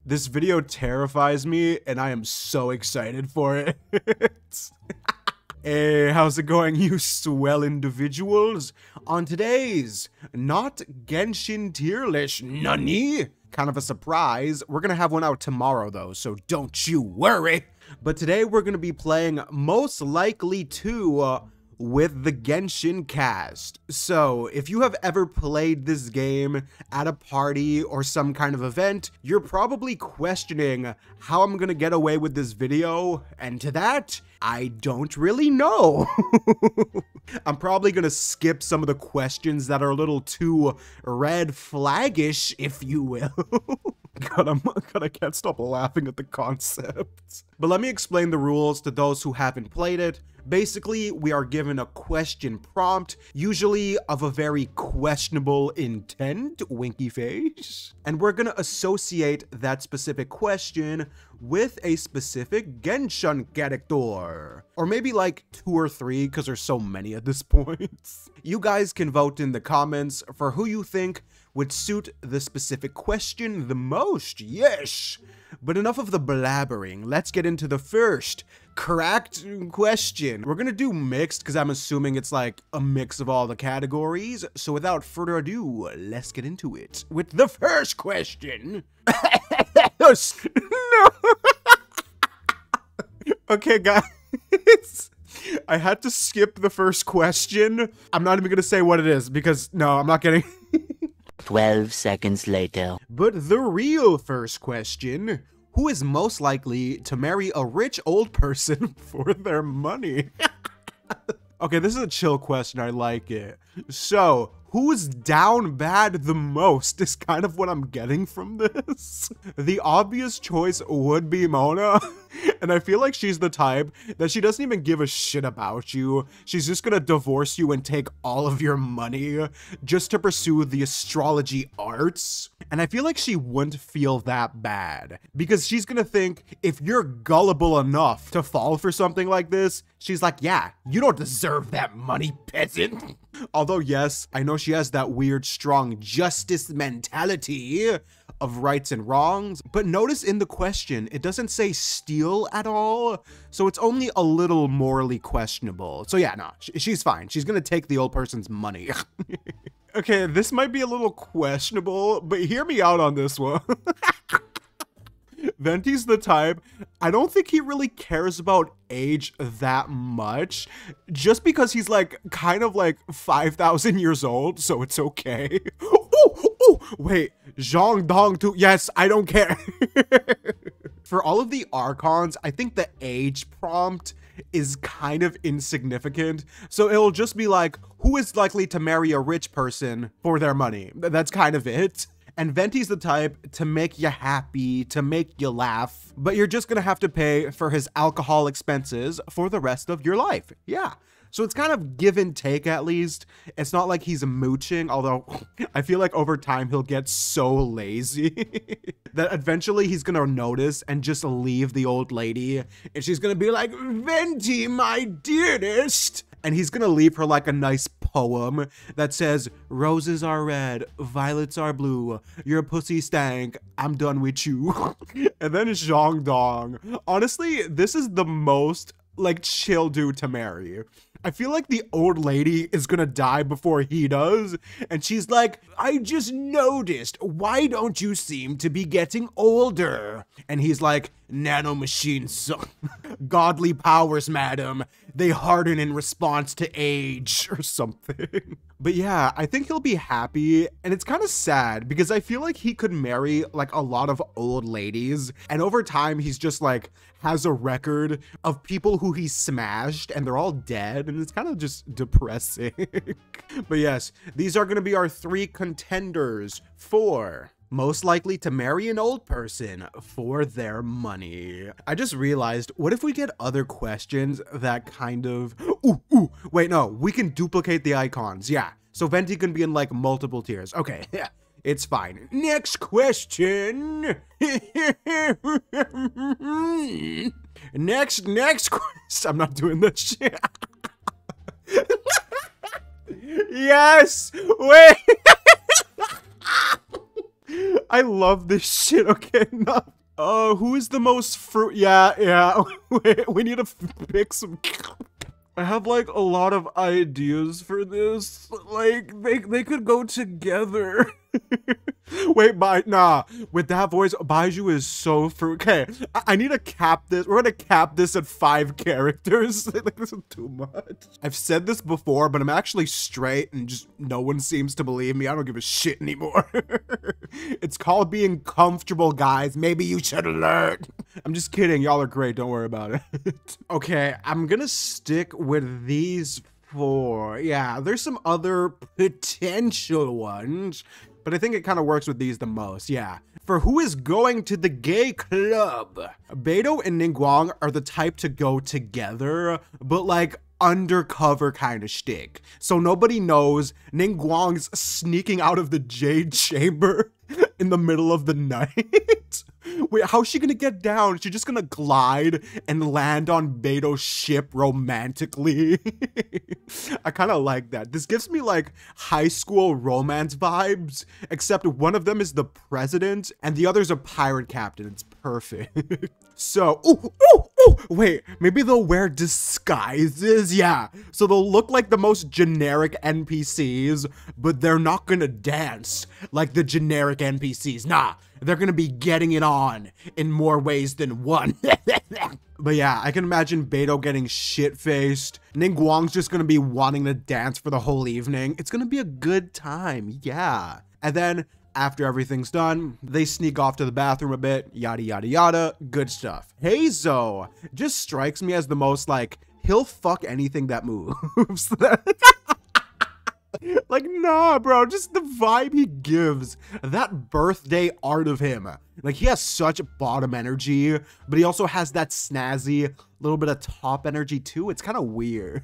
This video terrifies me, and I am so excited for it. Hey, how's it going, you swell individuals? On today's Not Genshin tier list, nani? Kind of a surprise. We're gonna have one out tomorrow, though, so don't you worry. But today we're gonna be playing Most Likely To with the Genshin cast. So, if you have ever played this game at a party or some kind of event, you're probably questioning how I'm gonna get away with this video, and to that, I don't really know. I'm probably gonna skip some of the questions that are a little too red flaggish, if you will. God, I can't stop laughing at the concept. But let me explain the rules to those who haven't played it. Basically, we are given a question prompt, usually of a very questionable intent, winky face. And we're gonna associate that specific question with a specific Genshin character. Or maybe like 2 or 3, because there's so many at this point. You guys can vote in the comments for who you think would suit the specific question the most, yes. But enough of the blabbering, let's get into the first correct question. We're gonna do mixed because I'm assuming it's like a mix of all the categories. So without further ado, let's get into it with the first question. No. Okay, guys. I had to skip the first question. I'm not even gonna say what it is because no, I'm not getting 12 seconds later. But the real first question, who is most likely to marry a rich old person for their money? Okay, this is a chill question, I like it. So, who's down bad the most is kind of what I'm getting from this. The obvious choice would be Mona, and I feel like she's the type that she doesn't even give a shit about you. She's just gonna divorce you and take all of your money just to pursue the astrology arts. And I feel like she wouldn't feel that bad because she's gonna think if you're gullible enough to fall for something like this, she's like, yeah, you don't deserve that money, peasant. Although, yes, I know she has that weird, strong justice mentality of rights and wrongs, but notice in the question, it doesn't say steal at all, so it's only a little morally questionable. So yeah, no, she's fine. She's gonna take the old person's money. Okay, this might be a little questionable, but hear me out on this one. Venti's the type, I don't think he really cares about age that much, just because he's like, kind of like 5,000 years old, so it's okay. Oh, wait, Zhang Dong too, yes, I don't care. For all of the Archons, I think the age prompt is kind of insignificant, so it'll just be like, who is likely to marry a rich person for their money? That's kind of it. And Venti's the type to make you happy, to make you laugh, but you're just gonna have to pay for his alcohol expenses for the rest of your life. Yeah. So it's kind of give and take, at least. It's not like he's mooching, although I feel like over time he'll get so lazy that eventually he's gonna notice and just leave the old lady, and she's gonna be like, Venti, my dearest. And he's gonna leave her like a nice poem that says, roses are red, violets are blue, your pussy stank, I'm done with you. And then Zhang Dong. Honestly, this is the most like chill dude to marry. I feel like the old lady is gonna die before he does, and she's like, I just noticed, why don't you seem to be getting older? And he's like, nanomachines, so godly powers, madam, they harden in response to age, or something. But yeah, I think he'll be happy, and it's kind of sad, because I feel like he could marry like a lot of old ladies, and over time he's just like, has a record of people who he smashed, and they're all dead, and it's kind of just depressing. But yes, these are going to be our 3 contenders for most likely to marry an old person for their money. I just realized, what if we get other questions that kind of, wait, no, we can duplicate the icons. Yeah, so Venti can be in like multiple tiers. Okay, yeah. It's fine. Next question. Next question. I'm not doing this shit. Yes. Wait. I love this shit. Okay, enough. Who is the most fruit? Yeah. Wait, we need to pick some. I have like a lot of ideas for this. Like they could go together. Wait, nah. With that voice, Baiju is so fruit. Okay, I need to cap this. We're gonna cap this at 5 characters. Like this is too much. I've said this before, but I'm actually straight, and just no one seems to believe me. I don't give a shit anymore. It's called being comfortable, guys. Maybe you should learn. I'm just kidding. Y'all are great. Don't worry about it. Okay, I'm gonna stick with these 4. Yeah, there's some other potential ones, but I think it kind of works with these the most. Yeah. For who is going to the gay club? Beidou and Ningguang are the type to go together, but like undercover kind of shtick. So nobody knows. Ningguang's sneaking out of the Jade Chamber in the middle of the night. Wait, how's she gonna get down? Is she just gonna glide and land on Beidou's ship romantically? I kind of like that. This gives me like high school romance vibes, except one of them is the president and the other's a pirate captain. It's perfect. So, wait, maybe they'll wear disguises? Yeah, so they'll look like the most generic NPCs, but they're not gonna dance like the generic NPCs. Nah, they're gonna be getting it on in more ways than one. But yeah, I can imagine Beidou getting shit-faced. Ningguang's just gonna be wanting to dance for the whole evening. It's gonna be a good time, yeah. And then, after everything's done, they sneak off to the bathroom a bit, yada yada yada, good stuff. Heizo just strikes me as the most like, he'll fuck anything that moves. Like, nah, bro, just the vibe he gives, that birthday art of him. Like, he has such bottom energy, but he also has that snazzy little bit of top energy too. It's kind of weird.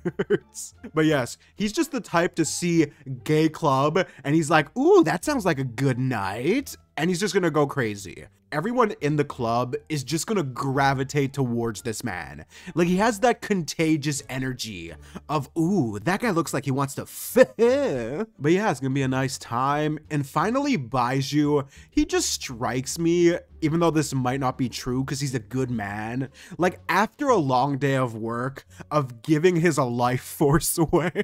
But yes, he's just the type to see gay club and he's like, ooh, that sounds like a good night. And he's just gonna go crazy. Everyone in the club is just gonna gravitate towards this man. Like, he has that contagious energy of, ooh, that guy looks like he wants to fit. But yeah, it's gonna be a nice time. And finally, Baiju, he just strikes me, even though this might not be true because he's a good man. Like, after a long day of work, of giving his life force away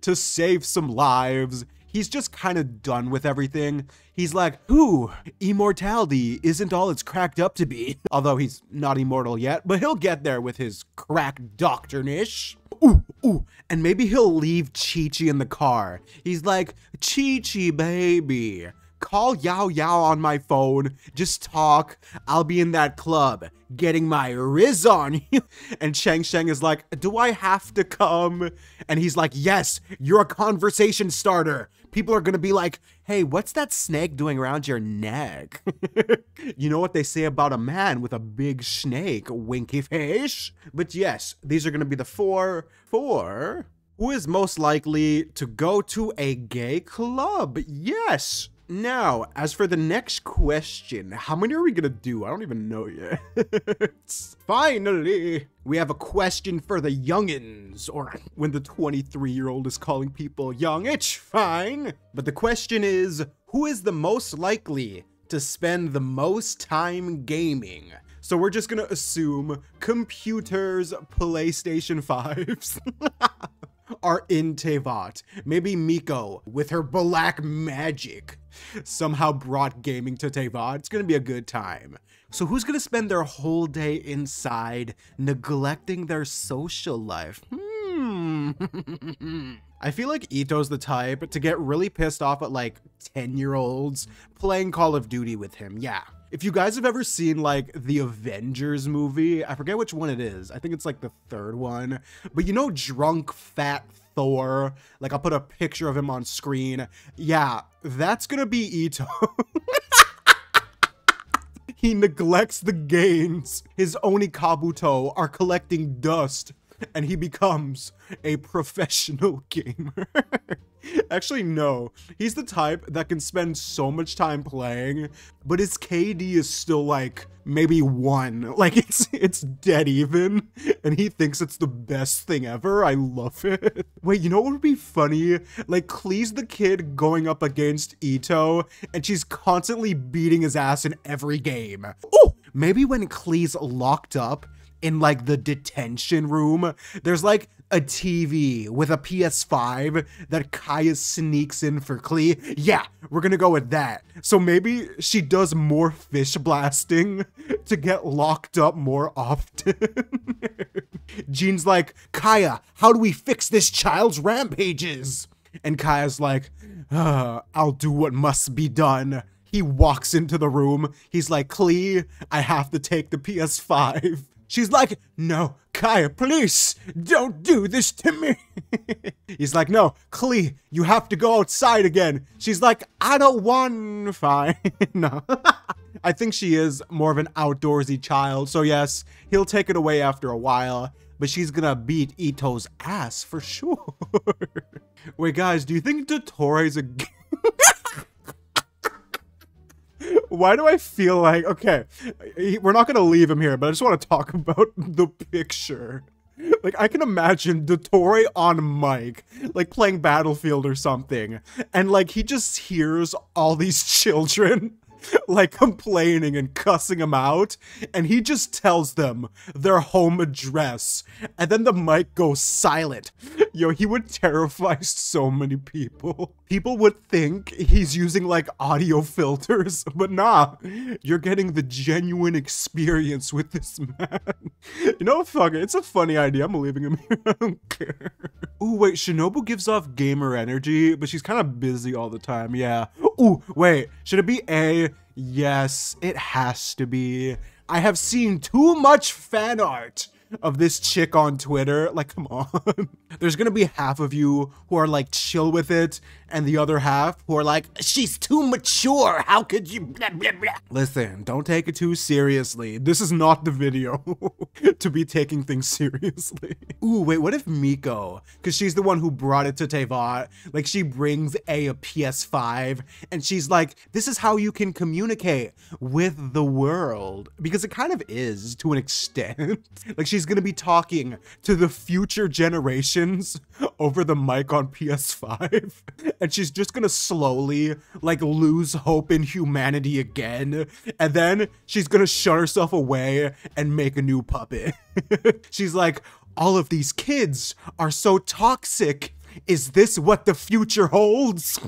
to save some lives, he's just kind of done with everything. He's like, ooh, immortality isn't all it's cracked up to be. Although he's not immortal yet, but he'll get there with his crack doctrine-ish. Ooh, and maybe he'll leave Chi-Chi in the car. He's like, Chi-Chi, baby, call Yao Yao on my phone, just talk, I'll be in that club, getting my riz on you. And Shang Shang is like, do I have to come? And he's like, yes, you're a conversation starter. People are gonna be like, hey, what's that snake doing around your neck? You know what they say about a man with a big snake, winky face? But yes, these are gonna be the 4. Who is most likely to go to a gay club? Yes. Now, as for the next question, how many are we gonna do? I don't even know yet. Finally, we have a question for the youngins, or when the 23-year-old is calling people young, it's fine. But the question is, who is the most likely to spend the most time gaming? So we're just gonna assume computers, PlayStation 5s. Are in Teyvat. Maybe Miko, with her black magic, somehow brought gaming to Teyvat. It's gonna be a good time. So who's gonna spend their whole day inside, neglecting their social life? I feel like Ito's the type to get really pissed off at like 10-year-olds playing Call of Duty with him. Yeah. If you guys have ever seen like the Avengers movie, I forget which one it is. I think it's like the 3rd one. But you know drunk fat Thor? Like, I'll put a picture of him on screen. Yeah, that's gonna be Ito. He neglects the gains. His Oni Kabuto are collecting dust, and he becomes a professional gamer. Actually, no. He's the type that can spend so much time playing, but his KD is still like maybe 1. Like, it's dead even, and he thinks it's the best thing ever. I love it. Wait, you know what would be funny? Like, Klee's the kid going up against Ito, and she's constantly beating his ass in every game. Oh, maybe when Klee's locked up in like the detention room, there's like a TV with a PS5 that Kaya sneaks in for Klee. Yeah, we're gonna go with that. So maybe she does more fish blasting to get locked up more often. Jean's like, Kaya, how do we fix this child's rampages? And Kaya's like, I'll do what must be done. He walks into the room. He's like, Klee, I have to take the PS5. She's like, no, Kaya, please, don't do this to me. He's like, no, Klee, you have to go outside again. She's like, I don't want, fine. No. I think she is more of an outdoorsy child. So yes, he'll take it away after a while, but she's gonna beat Ito's ass for sure. Wait, guys, do you think Dottoro's a... Why do I feel like, okay, we're not gonna leave him here, but I just want to talk about the picture. Like, I can imagine Dottore on mic, like playing Battlefield or something, and like he just hears all these children like complaining and cussing him out, and he just tells them their home address, and then the mic goes silent. Yo, he would terrify so many people. People would think he's using like audio filters, but nah, you're getting the genuine experience with this man. You know, fuck it, it's a funny idea. I'm leaving him here. I don't care. Ooh, wait, Shinobu gives off gamer energy, but she's kind of busy all the time. Yeah. Ooh, wait, should it be A? Yes, it has to be. I have seen too much fan art of this chick on Twitter. Like, come on. There's gonna be half of you who are like chill with it, and the other half who are like, she's too mature, how could you blah blah blah. Listen, don't take it too seriously. This is not the video to be taking things seriously. Ooh, wait, what if Miko, because she's the one who brought it to Teyvat, like she brings a PS5 and she's like, this is how you can communicate with the world, because it kind of is to an extent. Like, she's gonna be talking to the future generations over the mic on PS5, and she's just gonna slowly like lose hope in humanity again, and then she's gonna shut herself away and make a new puppet. She's like, all of these kids are so toxic. Is this what the future holds?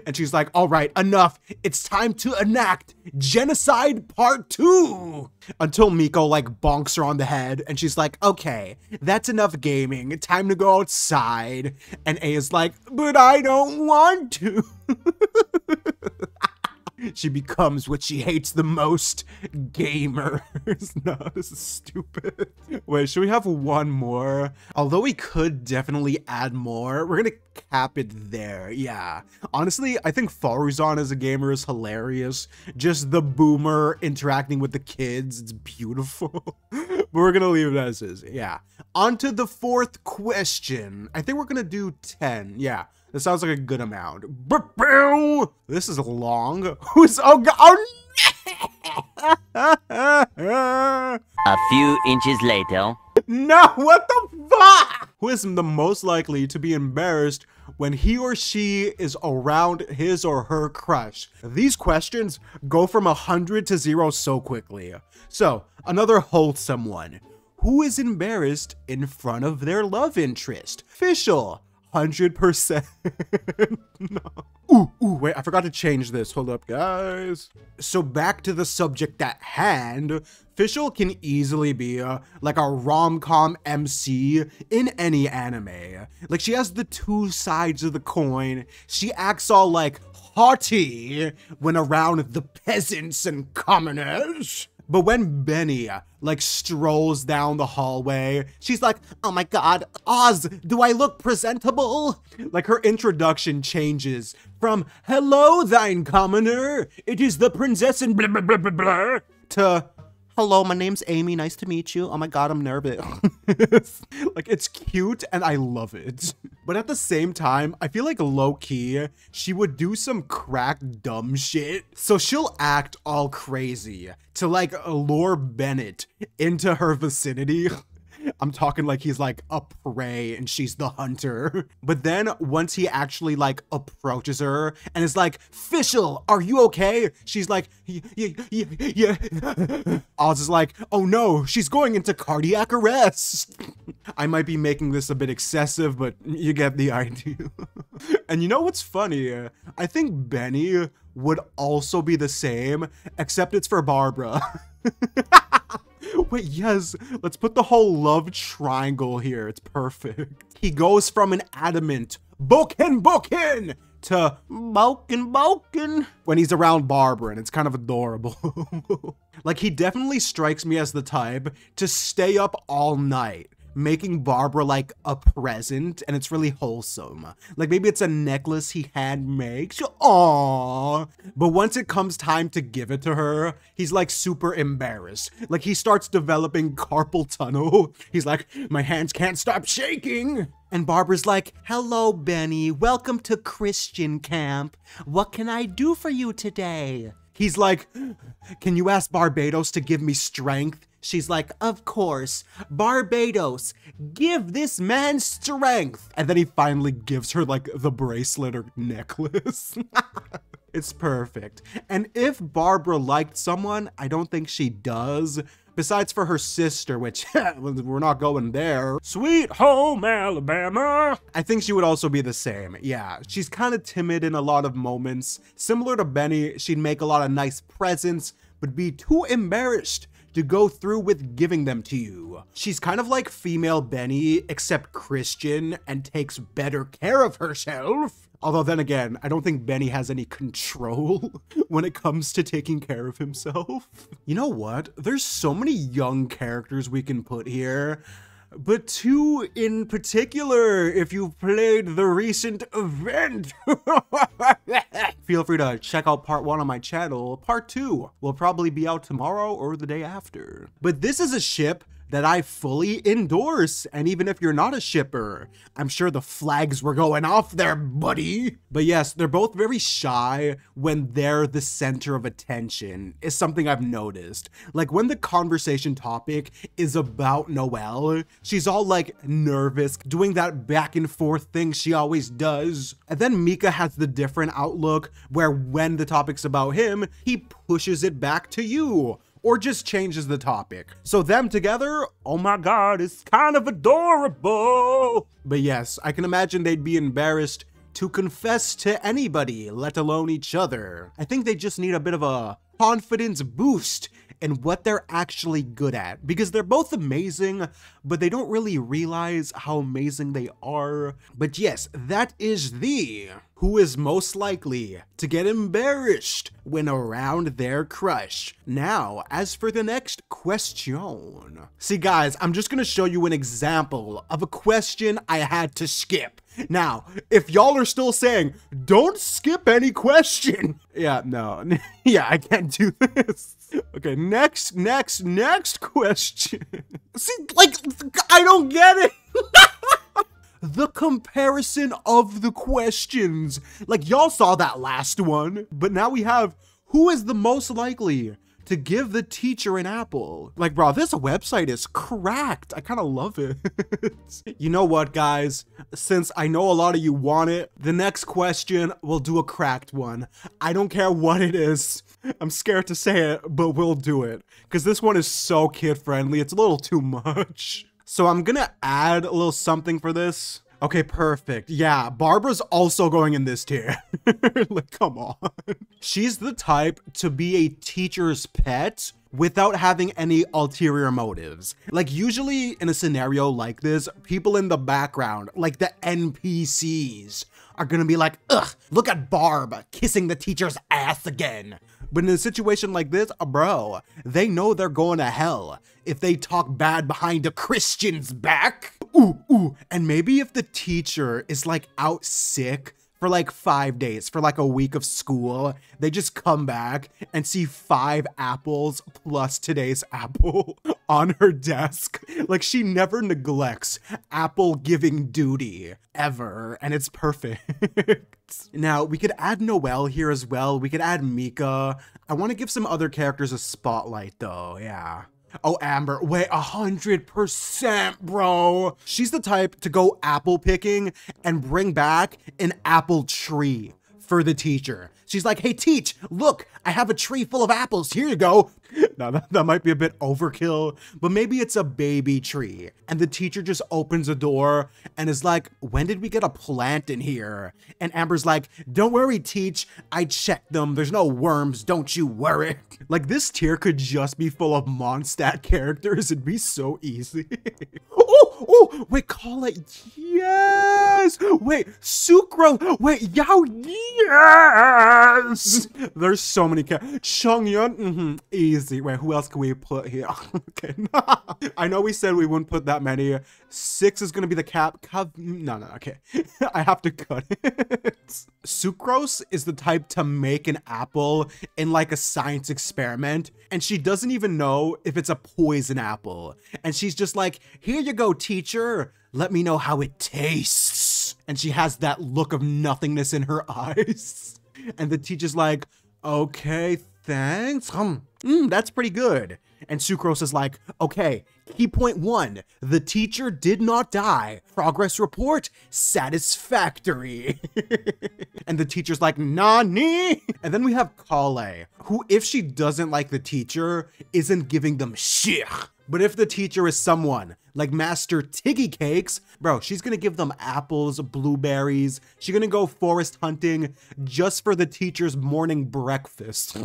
And she's like, all right, enough. It's time to enact Genocide Part 2. Until Miko like bonks her on the head and she's like, okay, that's enough gaming. Time to go outside. And A is like, but I don't want to. She becomes what she hates the most, gamers. No, this is stupid. Wait, should we have one more? Although we could definitely add more, we're gonna cap it there. Yeah. Honestly, I think Faruzan as a gamer is hilarious. Just the boomer interacting with the kids, it's beautiful. But we're gonna leave it as is. Yeah. On to the fourth question. I think we're gonna do 10. Yeah. That sounds like a good amount. This is long. Who's, oh god, oh A few inches later. no, what the fuck? Who is the most likely to be embarrassed when he or she is around his or her crush? These questions go from 100 to 0 so quickly. So, another wholesome one. Who is embarrassed in front of their love interest? Official. 100%. No. Ooh, wait, I forgot to change this. Hold up, guys. So back to the subject at hand. Fischl can easily be like a rom-com MC in any anime. Like, she has the two sides of the coin. She acts all like haughty when around the peasants and commoners. But when Benny, like, strolls down the hallway, she's like, oh my god, Oz, do I look presentable? Like, her introduction changes from, hello, thine commoner, it is the princess and blah blah blah blah blah, to, hello, my name's Amy, nice to meet you. Oh my god, I'm nervous. Like, it's cute and I love it. But at the same time, I feel like low-key, she would do some crack dumb shit. So she'll act all crazy to like lure Bennett into her vicinity. I'm talking like he's like a prey and she's the hunter. But then once he actually like approaches her and is like, Fischl, are you okay? She's like, yeah. Oz is like, oh no, she's going into cardiac arrest. I might be making this a bit excessive, but you get the idea. And you know what's funny? I think Benny would also be the same, except it's for Barbara. Wait, yes, let's put the whole love triangle here. It's perfect. He goes from an adamant Boken to Boken when he's around Barbara, and it's kind of adorable. Like, he definitely strikes me as the type to stay up all night, making Barbara like a present, and it's really wholesome. Like maybe it's a necklace he hand makes. Aww. But once it comes time to give it to her, he's like super embarrassed. Like he starts developing carpal tunnel. He's like, my hands can't stop shaking. And Barbara's like, hello, Benny. Welcome to Christian camp. What can I do for you today? He's like, can you ask Barbados to give me strength? She's like, of course, Barbados, give this man strength. And then he finally gives her like the bracelet or necklace. It's perfect. And if Barbara liked someone, I don't think she does. Besides for her sister, which we're not going there. Sweet home Alabama. I think she would also be the same. Yeah, she's kind of timid in a lot of moments. Similar to Benny, she'd make a lot of nice presents, but be too embarrassed to go through with giving them to you. She's kind of like female Benny, except Christian, and takes better care of herself. Although then again, I don't think Benny has any control when it comes to taking care of himself. You know what? There's so many young characters we can put here, but two in particular, if you've played the recent event. Feel free to check out part 1 on my channel. Part 2 will probably be out tomorrow or the day after. But this is a ship that I fully endorse, and even if you're not a shipper, I'm sure the flags were going off there, buddy. But yes, they're both very shy when they're the center of attention, is something I've noticed. Like when the conversation topic is about Noel, she's all like nervous, doing that back and forth thing she always does. And then Mika has the different outlook where when the topic's about him, he pushes it back to you, or just changes the topic. So them together, oh my god, it's kind of adorable. But yes, I can imagine they'd be embarrassed to confess to anybody, let alone each other. I think they just need a bit of a confidence boost in what they're actually good at, because they're both amazing, but they don't really realize how amazing they are. But yes, that is the who is most likely to get embarrassed when around their crush. Now, as for the next question. See guys, I'm just gonna show you an example of a question I had to skip. Now, if y'all are still saying, don't skip any question. Yeah, no, yeah, I can't do this. Okay, next question. See, like, I don't get it. The comparison of the questions. Like, y'all saw that last one, but now we have who is the most likely to give the teacher an apple. Like, bro, this website is cracked. I kind of love it. You know what, guys? Since I know a lot of you want it, the next question, we'll do a cracked one. I don't care what it is. I'm scared to say it, but we'll do it. Because this one is so kid-friendly. It's a little too much. So I'm gonna add a little something for this. Okay, perfect. Yeah, Barbara's also going in this tier. Like, come on. She's the type to be a teacher's pet without having any ulterior motives. Like, usually in a scenario like this, people in the background, like the NPCs, are gonna be like, ugh, look at Barb kissing the teacher's ass again. But in a situation like this, bro, they know they're going to hell if they talk bad behind a Christian's back. Ooh. And maybe if the teacher is like out sick for like 5 days, for like a week of school, they just come back and see 5 apples plus today's apple on her desk. Like, she never neglects apple giving duty ever, and it's perfect. Now, we could add Noel here as well. We could add Mika. I want to give some other characters a spotlight though, yeah. Oh, Amber, wait, 100%, bro. She's the type to go apple picking and bring back an apple tree for the teacher. She's like, hey, teach, look, I have a tree full of apples. Here you go. Now, that might be a bit overkill, but maybe it's a baby tree. And the teacher just opens a door and is like, when did we get a plant in here? And Amber's like, don't worry, teach. I checked them. There's no worms. Don't you worry. Like, this tier could just be full of Mondstadt characters. It'd be so easy. Oh, wait, call it. Yes. Wait, Sucrose. Wait, Yao. Yes. There's so many characters. Chongyun. Easy. Wait, who else can we put here? Okay. I know we said we wouldn't put that many. 6 is going to be the cap. No, okay. I have to cut it. Sucrose is the type to make an apple in like a science experiment, and she doesn't even know if it's a poison apple. And she's just like, here you go, teacher. Let me know how it tastes. And she has that look of nothingness in her eyes. And the teacher's like, okay, thanks. That's pretty good. And Sucrose is like, okay, key point 1, the teacher did not die. Progress report, satisfactory. And the teacher's like, nani? And then we have Kale, who, if she doesn't like the teacher, isn't giving them shit. But if the teacher is someone like Master Tiggy Cakes, bro, she's gonna give them apples, blueberries. She's gonna go forest hunting just for the teacher's morning breakfast.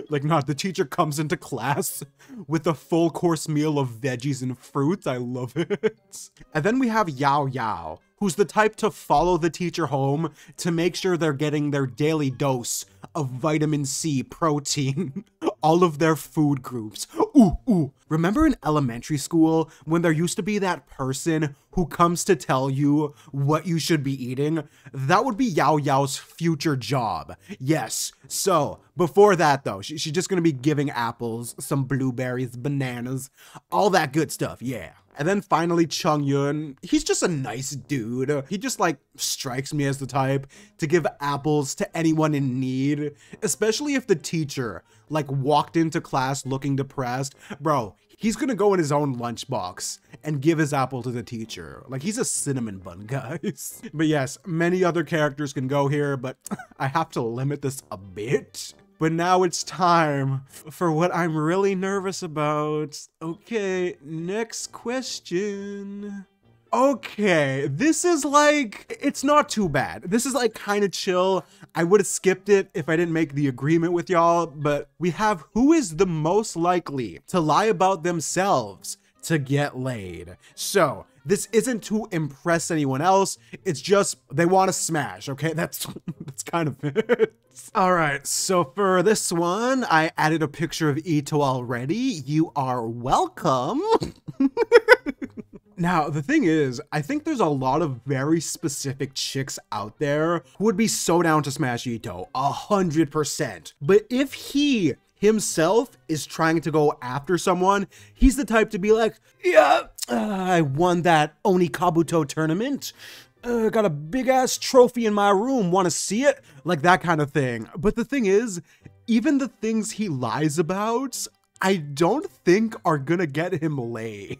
Like, not the teacher comes into class with a full course meal of veggies and fruits. I love it. And then we have Yao Yao, who's the type to follow the teacher home to make sure they're getting their daily dose of vitamin C protein, all of their food groups. Ooh. Remember in elementary school when there used to be that person who comes to tell you what you should be eating? That would be Yao Yao's future job. Yes. So before that though, she's just gonna be giving apples, some blueberries, bananas, all that good stuff. Yeah. And then finally, Chongyun, he's just a nice dude. He just like strikes me as the type to give apples to anyone in need, especially if the teacher like walked into class looking depressed. Bro, he's gonna go in his own lunchbox and give his apple to the teacher. Like, he's a cinnamon bun, guys. But yes, many other characters can go here, but I have to limit this a bit. But now it's time for what I'm really nervous about. Okay, next question. Okay, this is like, it's not too bad. This is like kind of chill. I would have skipped it if I didn't make the agreement with y'all, but we have who is the most likely to lie about themselves to get laid. So this isn't to impress anyone else. It's just they want to smash. Okay, that's kind of it. All right, so for this one, I added a picture of Ito already. You are welcome. Now, the thing is, I think there's a lot of very specific chicks out there who would be so down to smash Ito, 100%. But if he himself is trying to go after someone, he's the type to be like, yeah, I won that Oni Kabuto tournament. Got a big ass trophy in my room, want to see it? Like that kind of thing. But the thing is, even the things he lies about, I don't think are gonna get him laid.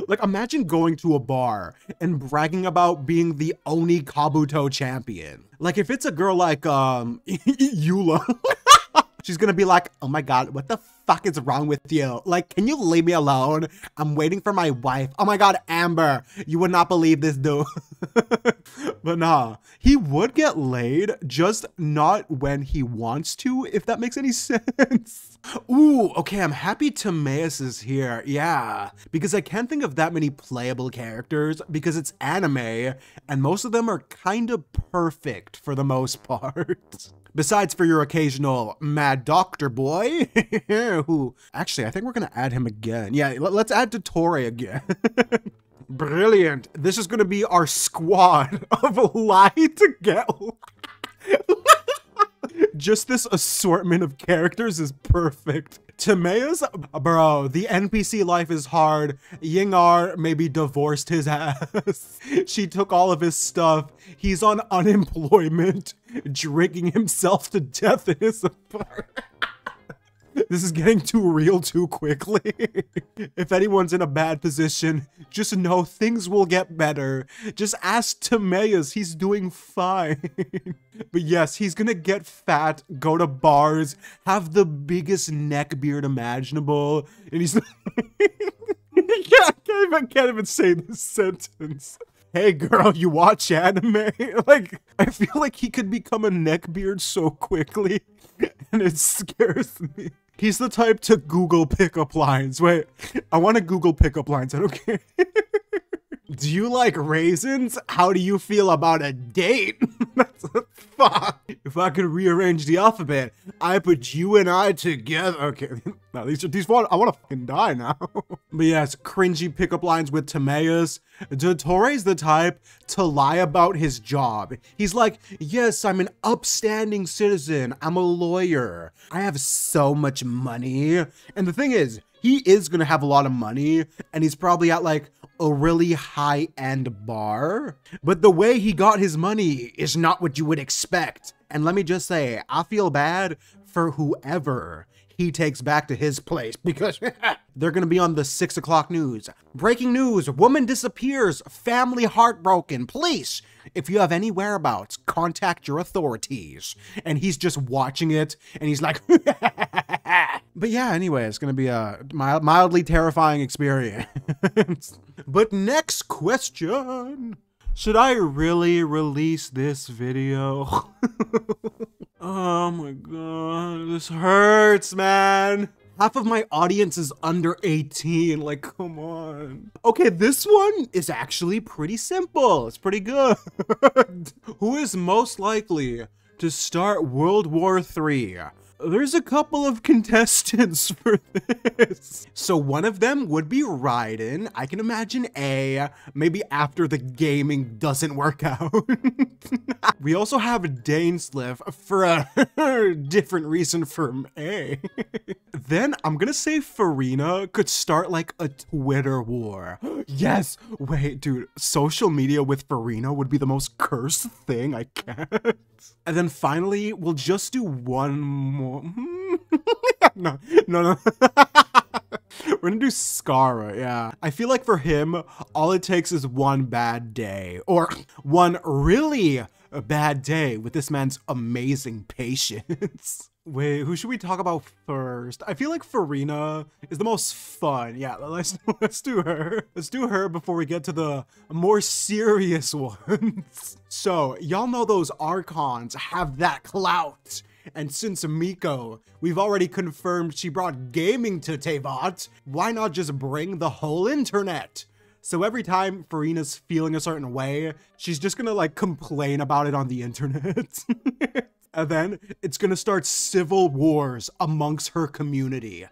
Like, imagine going to a bar and bragging about being the Oni Kabuto champion. Like, if it's a girl like, Eula, she's gonna be like, oh my god, what the fuck is wrong with you? Like, can you leave me alone? I'm waiting for my wife. Oh my god, Amber, you would not believe this dude. But nah, he would get laid, just not when he wants to, if that makes any sense. Ooh, okay, I'm happy Timaeus is here. Yeah, because I can't think of that many playable characters because it's anime and most of them are kind of perfect for the most part. Besides for your occasional mad doctor boy, who actually, I think we're gonna add him again. Yeah, let's add Totore again. Brilliant. This is gonna be our squad of lie to get. Just this assortment of characters is perfect. Timaeus, bro, the NPC life is hard. Yingar maybe divorced his ass. She took all of his stuff. He's on unemployment, drinking himself to death in his apartment. This is getting too real too quickly. If anyone's in a bad position, just know things will get better. Just ask Timaeus, he's doing fine. But yes, he's gonna get fat, go to bars, have the biggest neck beard imaginable, and he's I can't even say this sentence. Hey girl, you watch anime? Like, I feel like he could become a neckbeard so quickly, and it scares me. He's the type to Google pickup lines. Wait, I want to Google pickup lines, I don't care. Do you like raisins? How do you feel about a date? Fuck. If I could rearrange the alphabet, I put you and I together. Okay, now these one, I want to fucking die now. But yes, cringy pickup lines with Timaeus. Dottoro's the type to lie about his job. He's like, yes, I'm an upstanding citizen. I'm a lawyer. I have so much money. And the thing is, he is gonna have a lot of money, and he's probably at like a really high-end bar. But the way he got his money is not what you would expect. And let me just say, I feel bad for whoever he takes back to his place, because they're gonna be on the 6 o'clock news. Breaking news, woman disappears, family heartbroken, police. If you have any whereabouts, contact your authorities. And he's just watching it, and he's like, but yeah, anyway, it's gonna be a mildly terrifying experience. But next question. Should I really release this video? Oh my god, this hurts, man. Half of my audience is under 18, like, come on. Okay, this one is actually pretty simple. It's pretty good. Who is most likely to start World War III? There's a couple of contestants for this. So one of them would be Raiden. I can imagine A, maybe after the gaming doesn't work out. We also have Dainsleif for a different reason from A. Then I'm gonna say Farina could start like a Twitter war. Yes, wait, dude, social media with Farina would be the most cursed thing I can't. And then finally, we'll just do one more. No. We're gonna do Skara, yeah. I feel like for him, all it takes is one bad day, or one really bad day with this man's amazing patience. Wait, who should we talk about first? I feel like Farina is the most fun. Yeah, let's do her. Let's do her before we get to the more serious ones. So, y'all know those Archons have that clout. And since Miko, we've already confirmed she brought gaming to Teyvat, why not just bring the whole internet? So every time Farina's feeling a certain way, she's just gonna like complain about it on the internet. And then it's gonna start civil wars amongst her community.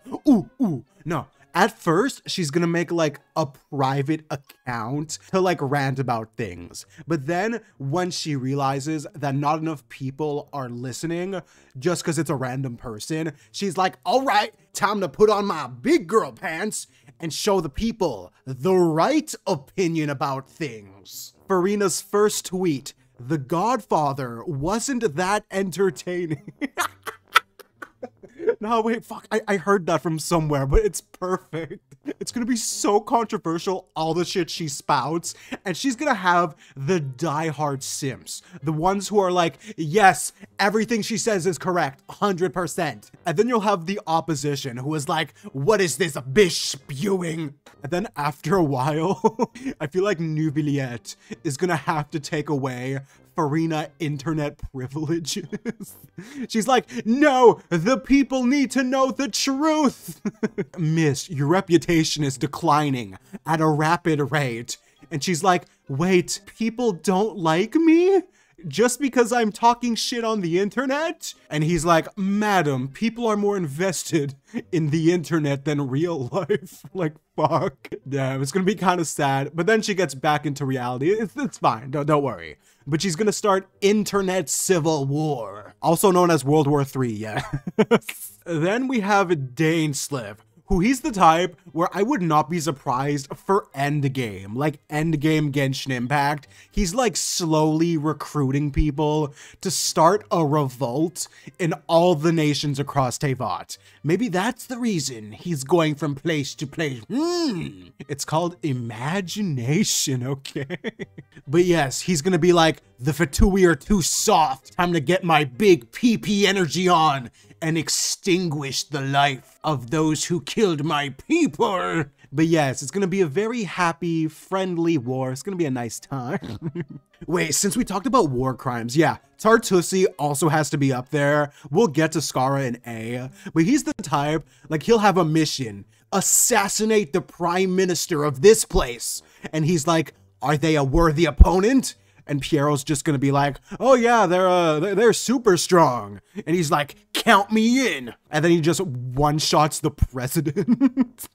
No. At first, she's gonna make like a private account to like rant about things. But then once she realizes that not enough people are listening just because it's a random person, she's like, all right, time to put on my big girl pants and show the people the right opinion about things. Farina's first tweet, The Godfather wasn't that entertaining. No, wait, fuck, I heard that from somewhere, but it's perfect. It's gonna be so controversial, all the shit she spouts, and she's gonna have the diehard simps. The ones who are like, yes, everything she says is correct, 100%. And then you'll have the opposition, who is like, what is this bish spewing? And then after a while, I feel like Neuvillette is gonna have to take away Farina internet privileges. She's like, no, the people need to know the truth. Miss, your reputation is declining at a rapid rate. And she's like, wait, people don't like me? Just because I'm talking shit on the internet? And he's like, madam, people are more invested in the internet than real life. Like, fuck. Damn, it's gonna be kind of sad. But then she gets back into reality. It's fine, don't worry. But she's gonna start internet civil war. Also known as World War III, yeah. Then we have Dainsleif, who he's the type where I would not be surprised for Endgame, like Endgame Genshin Impact. He's like slowly recruiting people to start a revolt in all the nations across Teyvat. Maybe that's the reason he's going from place to place. It's called imagination, okay? But yes, he's gonna be like, the Fatui are too soft. Time to get my big PP energy on and extinguish the life of those who killed my people. But yes, it's gonna be a very happy, friendly war. It's gonna be a nice time. Wait, since we talked about war crimes, yeah, Tartusi also has to be up there. We'll get to Scarra in A, but he's the type, like, he'll have a mission. Assassinate the prime minister of this place. And he's like, are they a worthy opponent? And Piero's just gonna be like, oh yeah, they're super strong. And he's like, count me in. And then he just one-shots the president.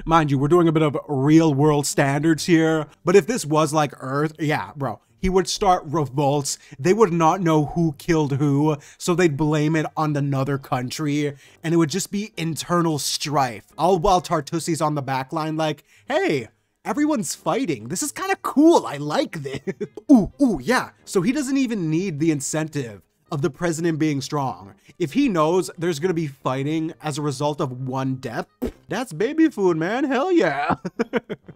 Mind you, we're doing a bit of real world standards here. But if this was like Earth, yeah, bro, he would start revolts. They would not know who killed who, so they'd blame it on another country. And it would just be internal strife. All while Tartusi's on the back line like, hey, everyone's fighting. This is kind of cool. I like this. Ooh, yeah. So he doesn't even need the incentive of the president being strong. If he knows there's gonna be fighting as a result of one death, that's baby food, man. Hell yeah.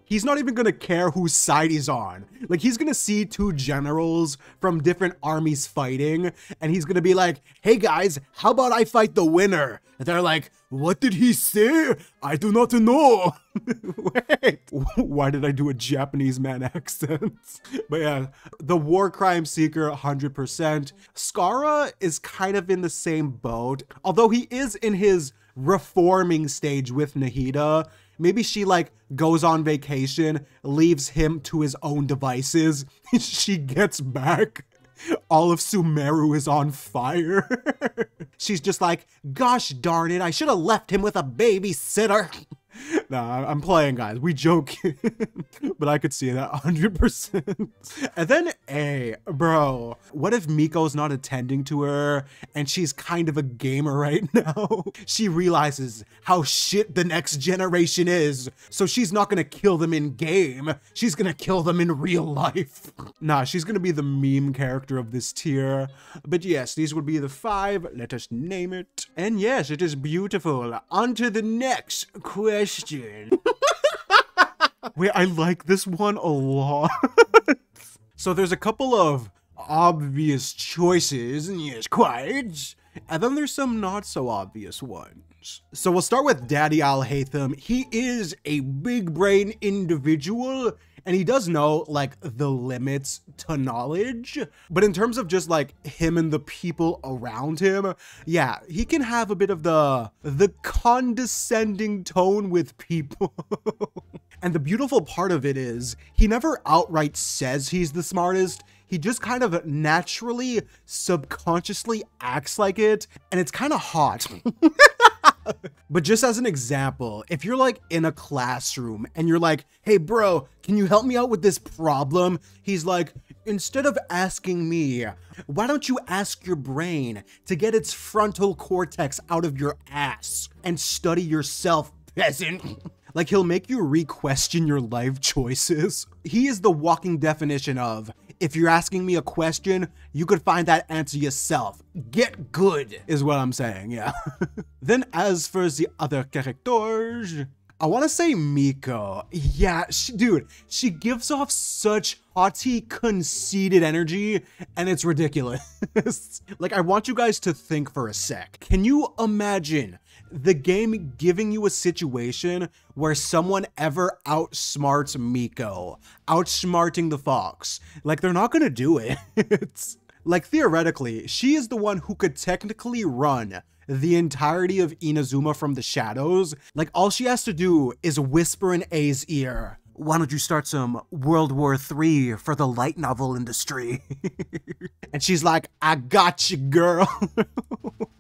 He's not even gonna care whose side he's on. Like, he's gonna see two generals from different armies fighting, and he's gonna be like, hey guys, how about I fight the winner? And they're like, what did he say? I do not know. Wait, why did I do a Japanese man accent? But yeah, the war crime seeker, 100%. Scarra is kind of in the same boat, although he is in his reforming stage with Nahida. Maybe she like goes on vacation, leaves him to his own devices. She gets back, all of Sumeru is on fire. She's just like, gosh darn it, I should have left him with a babysitter. Nah, I'm playing, guys. We joke. But I could see that 100%. And then A, bro, what if Miko's not attending to her and she's kind of a gamer right now? She realizes how shit the next generation is, so she's not gonna kill them in game. She's gonna kill them in real life. Nah, she's gonna be the meme character of this tier. But yes, these would be the 5. Let us name it. And yes, it is beautiful. On to the next question. Wait, I like this one a lot. So there's a couple of obvious choices, and yes, quite. And then there's some not so obvious ones. So we'll start with Daddy Al-Haytham. He is a big brain individual, and he does know like the limits to knowledge. But in terms of just like him and the people around him, yeah, he can have a bit of the condescending tone with people. And the beautiful part of it is he never outright says he's the smartest. He just kind of naturally, subconsciously acts like it, and it's kind of hot. But just as an example, if you're like in a classroom and you're like, hey bro, can you help me out with this problem? He's like, instead of asking me, why don't you ask your brain to get its frontal cortex out of your ass and study yourself, peasant? Like, he'll make you re-question your life choices. He is the walking definition of, if you're asking me a question, you could find that answer yourself. Get good, is what I'm saying, yeah. Then as for the other characters, I want to say Miko. Yeah, dude, she gives off such haughty, conceited energy, and it's ridiculous. Like, I want you guys to think for a sec. Can you imagine the game giving you a situation where someone ever outsmarts Miko, outsmarting the fox? Like, they're not gonna do it. It's like, theoretically, she is the one who could technically run the entirety of Inazuma from the shadows. Like, all she has to do is whisper in A's ear, why don't you start some World War III for the light novel industry? And she's like, I got you, girl.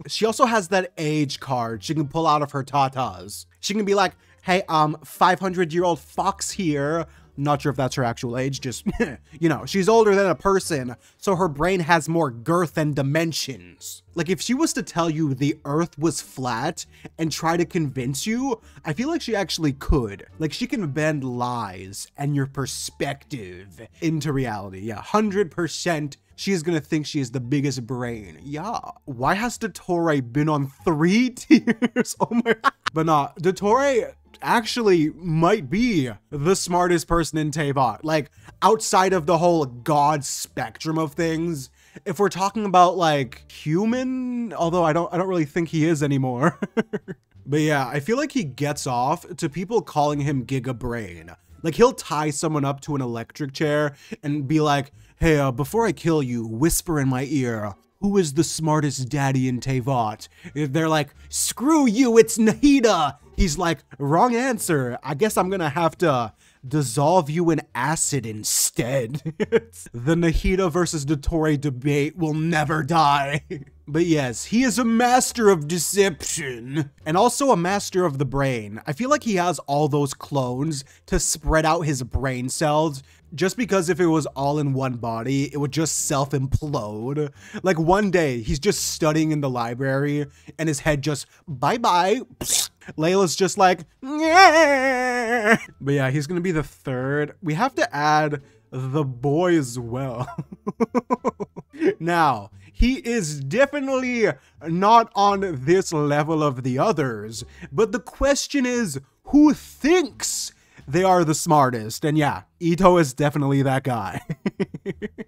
She also has that age card she can pull out of her tatas. She can be like, hey, 500-year-old fox here. Not sure if that's her actual age, just, you know, she's older than a person, so her brain has more girth and dimensions. Like, if she was to tell you the earth was flat and try to convince you, I feel like she actually could. Like, she can bend lies and your perspective into reality. Yeah, 100%. She is gonna think she is the biggest brain. Yeah. Why has Dottore been on 3 tiers? Oh my. But nah, Dottore actually might be the smartest person in Teyvat. Like, outside of the whole god spectrum of things, if we're talking about like human, although I don't really think he is anymore. But yeah, I feel like he gets off to people calling him Giga Brain. Like, he'll tie someone up to an electric chair and be like, hey, before I kill you, whisper in my ear, who is the smartest daddy in Teyvat? If they're like, screw you, it's Nahida. He's like, wrong answer. I guess I'm gonna have to dissolve you in acid instead. The Nahida versus Dottore debate will never die. But yes, he is a master of deception and also a master of the brain. I feel like he has all those clones to spread out his brain cells, just because if it was all in one body, it would just self-implode. Like, one day he's just studying in the library and his head just bye-bye. Layla's just like, yeah. But yeah, he's gonna be the third. We have to add the boy as well. Now, he is definitely not on this level of the others, but the question is, who thinks they are the smartest? And yeah, Ito is definitely that guy.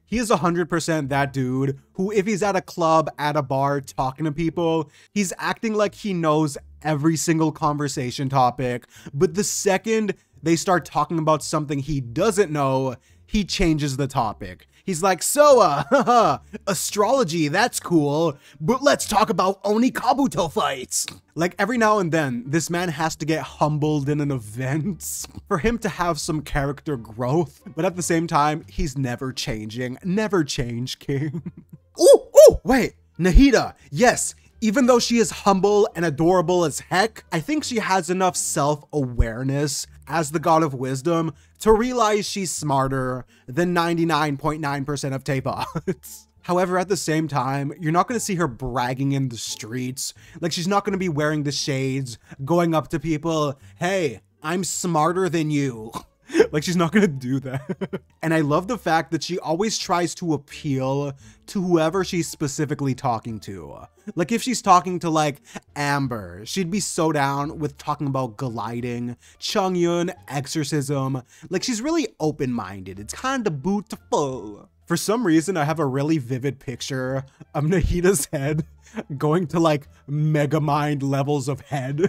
He is 100% that dude who, if he's at a club, at a bar, talking to people, he's acting like he knows every single conversation topic, but the second they start talking about something he doesn't know, he changes the topic. He's like, so, astrology, that's cool, but let's talk about Oni Kabuto fights. Like, every now and then, this man has to get humbled in an event for him to have some character growth, but at the same time, he's never changing. Never change, king. Ooh, wait, Nahida, yes. Even though she is humble and adorable as heck, I think she has enough self-awareness as the god of wisdom to realize she's smarter than 99.9% of Teyvat. However, at the same time, you're not going to see her bragging in the streets. Like, she's not going to be wearing the shades, going up to people, hey, I'm smarter than you. Like, she's not gonna do that. And I love the fact that she always tries to appeal to whoever she's specifically talking to. Like, if she's talking to, like, Amber, she'd be so down with talking about gliding, Chongyun, exorcism. Like, she's really open-minded. It's kind of beautiful. For some reason, I have a really vivid picture of Nahida's head going to, like, Megamind levels of head.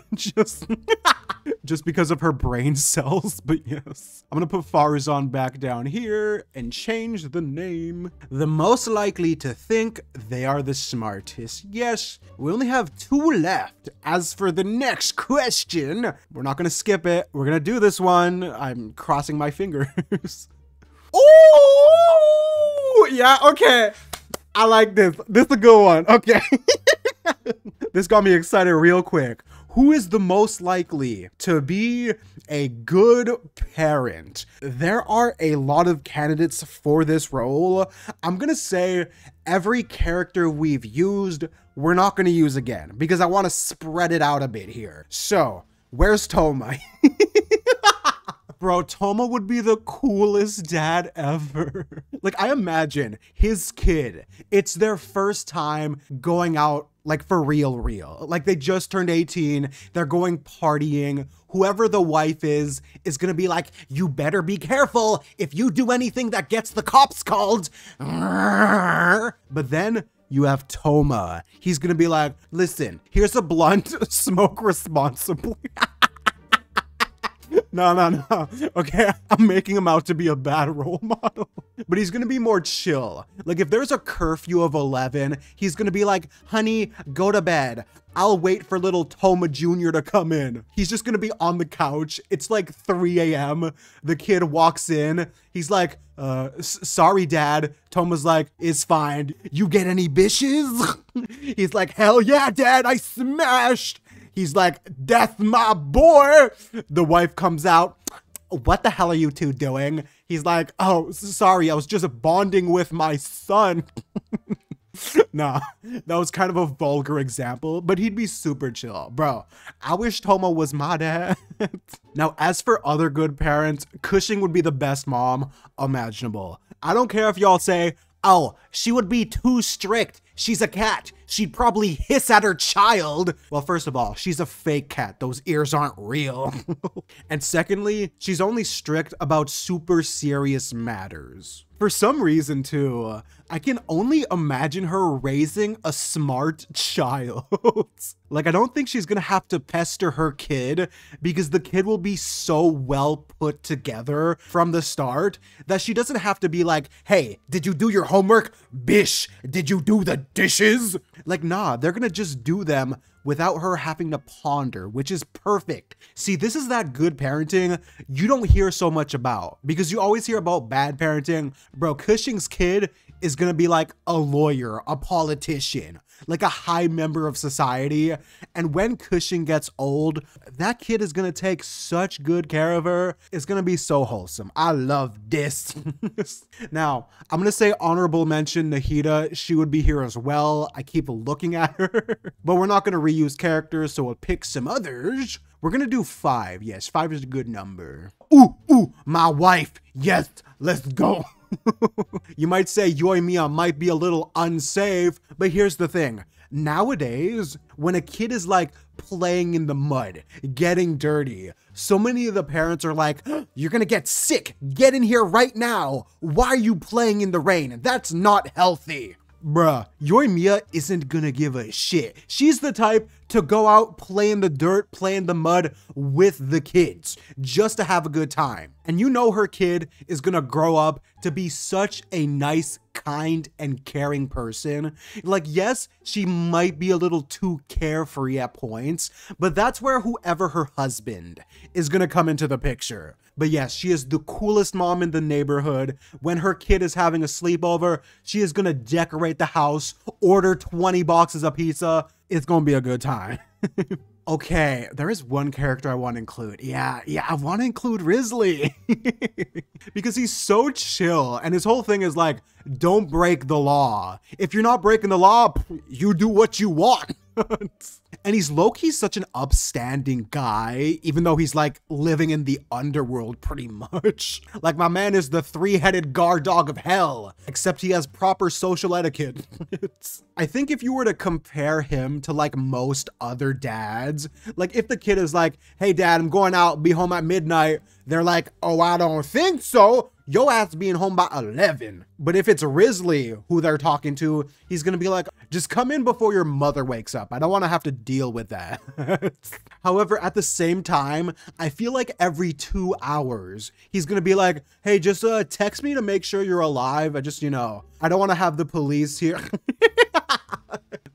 Just because of her brain cells. But yes, I'm gonna put Farazan back down here and change the name. The most likely to think they are the smartest. Yes, we only have 2 left. As for the next question, we're not gonna skip it. We're gonna do this one. I'm crossing my fingers. Oh, yeah, okay. I like this. This is a good one. Okay. This got me excited real quick. Who is the most likely to be a good parent? There are a lot of candidates for this role. I'm gonna say every character we've used, we're not gonna use again because I want to spread it out a bit here. So, where's Toma? Bro, Toma would be the coolest dad ever. Like, I imagine his kid, it's their first time going out, like, for real. Like, they just turned 18, they're going partying. Whoever the wife is gonna be like, you better be careful if you do anything that gets the cops called. But then you have Toma. He's gonna be like, listen, here's a blunt, smoke responsibly. No. Okay, I'm making him out to be a bad role model. But he's gonna be more chill. Like, if there's a curfew of 11, he's gonna be like, honey, go to bed. I'll wait for little Toma Jr. to come in. He's just gonna be on the couch. It's like 3 a.m. The kid walks in. He's like, sorry, Dad. Toma's like, it's fine. You get any bitches? He's like, hell yeah, Dad, I smashed. He's like, death, my boy. The wife comes out. what the hell are you two doing? He's like, oh, sorry, I was just bonding with my son. Nah, that was kind of a vulgar example, but he'd be super chill. Bro, I wish Tomo was my dad. Now, as for other good parents, Cushing would be the best mom imaginable. I don't care if y'all say, oh, she would be too strict. She's a cat. She'd probably hiss at her child. Well, first of all, she's a fake cat. Those ears aren't real. And secondly, she's only strict about super serious matters. For some reason, too, I can only imagine her raising a smart child. Like, I don't think she's gonna have to pester her kid because the kid will be so well put together from the start that she doesn't have to be like, hey, did you do your homework? Bish, did you do the dishes? Like, nah, they're gonna just do them without her having to ponder, which is perfect. See, this is that good parenting you don't hear so much about because you always hear about bad parenting. Bro, Cushing's kid is gonna be like a lawyer, a politician, like a high member of society. And when Cushing gets old, that kid is gonna take such good care of her. It's gonna be so wholesome. I love this. Now, I'm gonna say honorable mention Nahida. She would be here as well. I keep looking at her, but we're not gonna reuse characters, so we'll pick some others. We're gonna do 5. Yes, 5 is a good number. Ooh, my wife. Yes, let's go. You might say Yoimiya might be a little unsafe, but here's the thing. Nowadays, when a kid is like playing in the mud, getting dirty, so many of the parents are like, you're gonna get sick, get in here right now. Why are you playing in the rain? That's not healthy. Bruh, Yoimiya isn't gonna give a shit. She's the type to go out, play in the dirt, play in the mud with the kids, just to have a good time. And you know her kid is gonna grow up to be such a nice, kind, and caring person. Like, yes, she might be a little too carefree at points, but that's where whoever her husband is gonna come into the picture. But yes, she is the coolest mom in the neighborhood. When her kid is having a sleepover, she is gonna decorate the house, order 20 boxes of pizza. It's gonna be a good time. Okay, there is one character I want to include. Yeah, I want to include Risley. Because he's so chill, and his whole thing is like, don't break the law. If you're not breaking the law, you do what you want. And he's low-key such an upstanding guy, even though he's like living in the underworld pretty much. Like, my man is the 3-headed guard dog of hell, except he has proper social etiquette. I think if you were to compare him to like most other dads, like if the kid is like, hey dad, I'm going out, be home at midnight. They're like, oh, I don't think so. Your ass being home by 11. But if it's Risley who they're talking to, he's gonna be like, just come in before your mother wakes up. I don't want to have to deal with that. However, at the same time, I feel like every 2 hours, he's gonna be like, hey, just text me to make sure you're alive. I just, you know, I don't want to have the police here.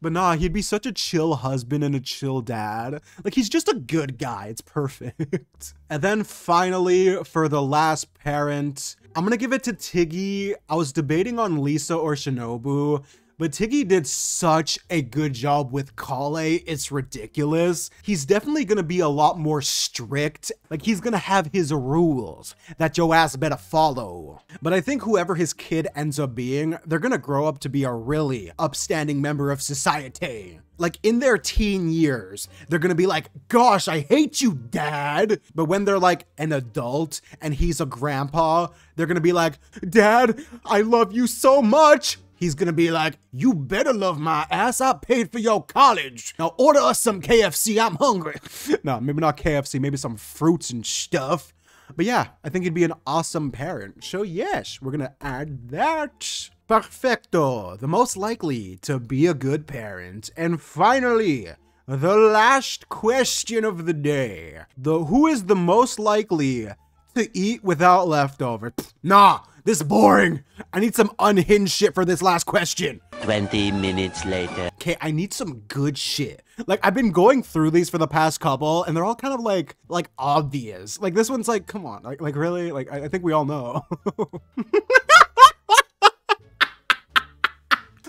But nah, he'd be such a chill husband and a chill dad. Like, he's just a good guy. It's perfect. And then finally, for the last parent, I'm gonna give it to Tiggy. I was debating on Lisa or Shinobu, but Tiggy did such a good job with Kale, it's ridiculous. He's definitely gonna be a lot more strict. Like, he's gonna have his rules that your ass better follow. But I think whoever his kid ends up being, they're gonna grow up to be a really upstanding member of society. Like, in their teen years, they're gonna be like, gosh, I hate you, dad. But when they're like an adult and he's a grandpa, they're gonna be like, dad, I love you so much. He's gonna be like, you better love my ass. I paid for your college. Now order us some KFC. I'm hungry. No, maybe not KFC. Maybe some fruits and stuff. But yeah, I think he'd be an awesome parent. So yes, we're gonna add that. Perfecto. The most likely to be a good parent. And finally, the last question of the day. Who is the most likely to eat without leftovers? Nah. This is boring. I need some unhinged shit for this last question. 20 minutes later. Okay, I need some good shit. Like, I've been going through these for the past couple, and they're all kind of like obvious. Like, this one's like, come on, like really? Like, I think we all know.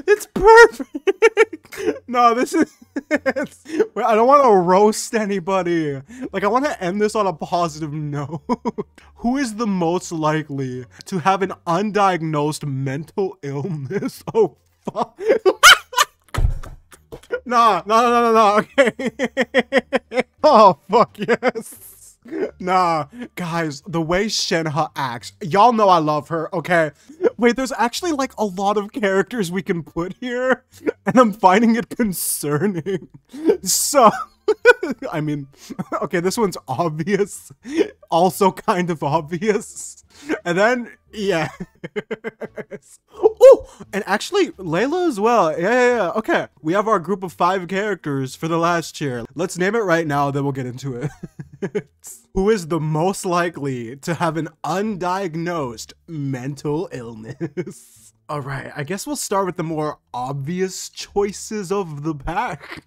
It's perfect. No, this is. I don't want to roast anybody. Like, I want to end this on a positive note. Who is the most likely to have an undiagnosed mental illness? Oh, fuck. No. Okay. Oh, fuck yes. Nah, guys, the way Shenhe acts, y'all know I love her, okay? Wait, there's actually like a lot of characters we can put here, and I'm finding it concerning. So, I mean, okay, this one's obvious, also kind of obvious, and then, yeah. Oh, and actually, Layla as well. Yeah. Okay, we have our group of 5 characters for the last tier. Let's name it right now, then we'll get into it. Who is the most likely to have an undiagnosed mental illness? All right, I guess we'll start with the more obvious choices of the pack.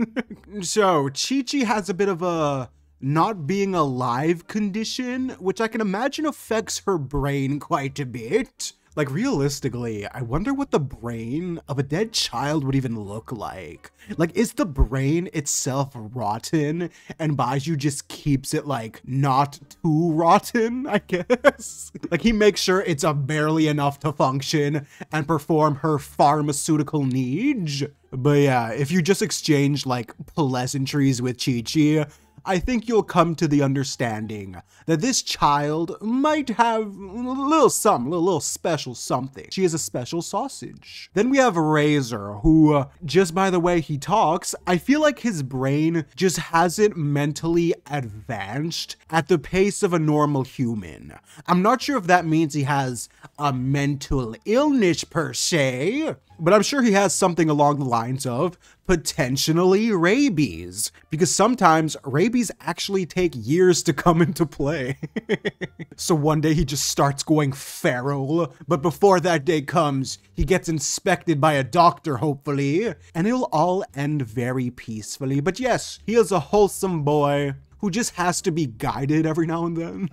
So, Chi-Chi has a bit of a not being alive condition, which I can imagine affects her brain quite a bit. Like, realistically, I wonder what the brain of a dead child would even look like. Like, is the brain itself rotten and Baizhu just keeps it, like, not too rotten, I guess? Like, he makes sure it's barely enough to function and perform her pharmaceutical needs. But yeah, if you just exchange, like, pleasantries with Chi-Chi, I think you'll come to the understanding that this child might have a little something, a little special something. She is a special sausage. Then we have Razor, who, just by the way he talks, I feel like his brain just hasn't mentally advanced at the pace of a normal human. I'm not sure if that means he has a mental illness per se, but I'm sure he has something along the lines of potentially rabies, because sometimes rabies actually take years to come into play. So one day he just starts going feral, but before that day comes, he gets inspected by a doctor, hopefully, and it'll all end very peacefully. But yes, he is a wholesome boy who just has to be guided every now and then.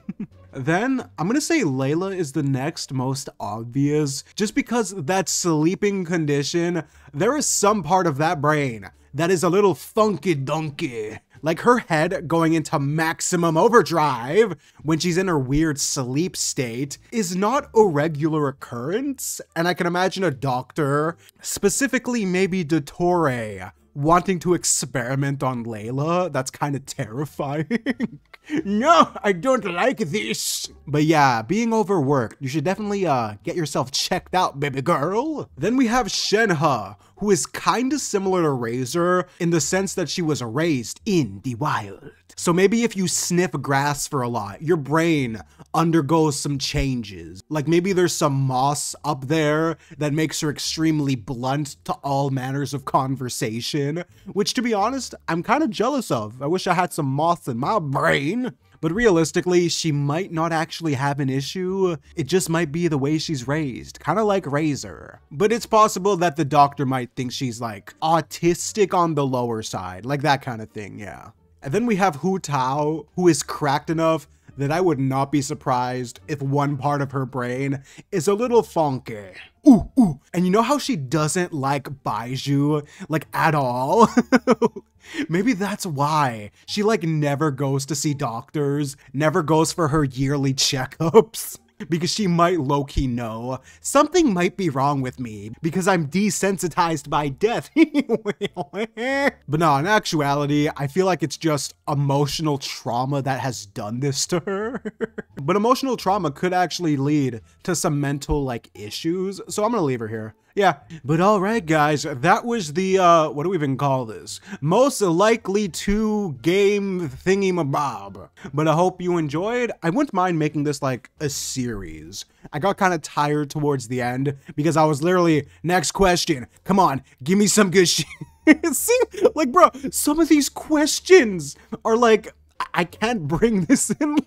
Then, I'm gonna say Layla is the next most obvious, just because that sleeping condition, there is some part of that brain that is a little funky-dunky. Like her head going into maximum overdrive when she's in her weird sleep state is not a regular occurrence, and I can imagine a doctor, specifically maybe Dottore, wanting to experiment on Layla. That's kind of terrifying. No, I don't like this. But yeah, being overworked, you should definitely get yourself checked out, baby girl. Then we have Shenhe, who is kind of similar to Razor in the sense that she was raised in the wild. So maybe if you sniff grass for a lot, your brain undergoes some changes. Like maybe there's some moss up there that makes her extremely blunt to all manners of conversation, which to be honest, I'm kind of jealous of. I wish I had some moss in my brain. But realistically, she might not actually have an issue. It just might be the way she's raised, kind of like Razor. But it's possible that the doctor might think she's like autistic on the lower side, like that kind of thing, yeah. And then we have Hu Tao, who is cracked enough that I would not be surprised if one part of her brain is a little funky. Ooh. And you know how she doesn't like Baizhu, like at all? Maybe that's why she like never goes to see doctors, never goes for her yearly checkups. Because she might low-key know something might be wrong with me because I'm desensitized by death. But no, in actuality, I feel like it's just emotional trauma that has done this to her. But emotional trauma could actually lead to some mental like issues, so I'm gonna leave her here. Yeah, but all right, guys, that was the, what do we even call this? Most likely to game thingy-mabob. But I hope you enjoyed. I wouldn't mind making this like a series. I got kind of tired towards the end because I was literally, next question, come on, give me some good shit. See, like, bro, some of these questions are like, I can't bring this in.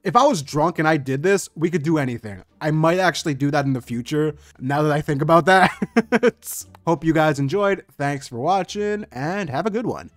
If I was drunk and I did this, we could do anything. I might actually do that in the future, now that I think about that. Hope you guys enjoyed. Thanks for watching, and have a good one.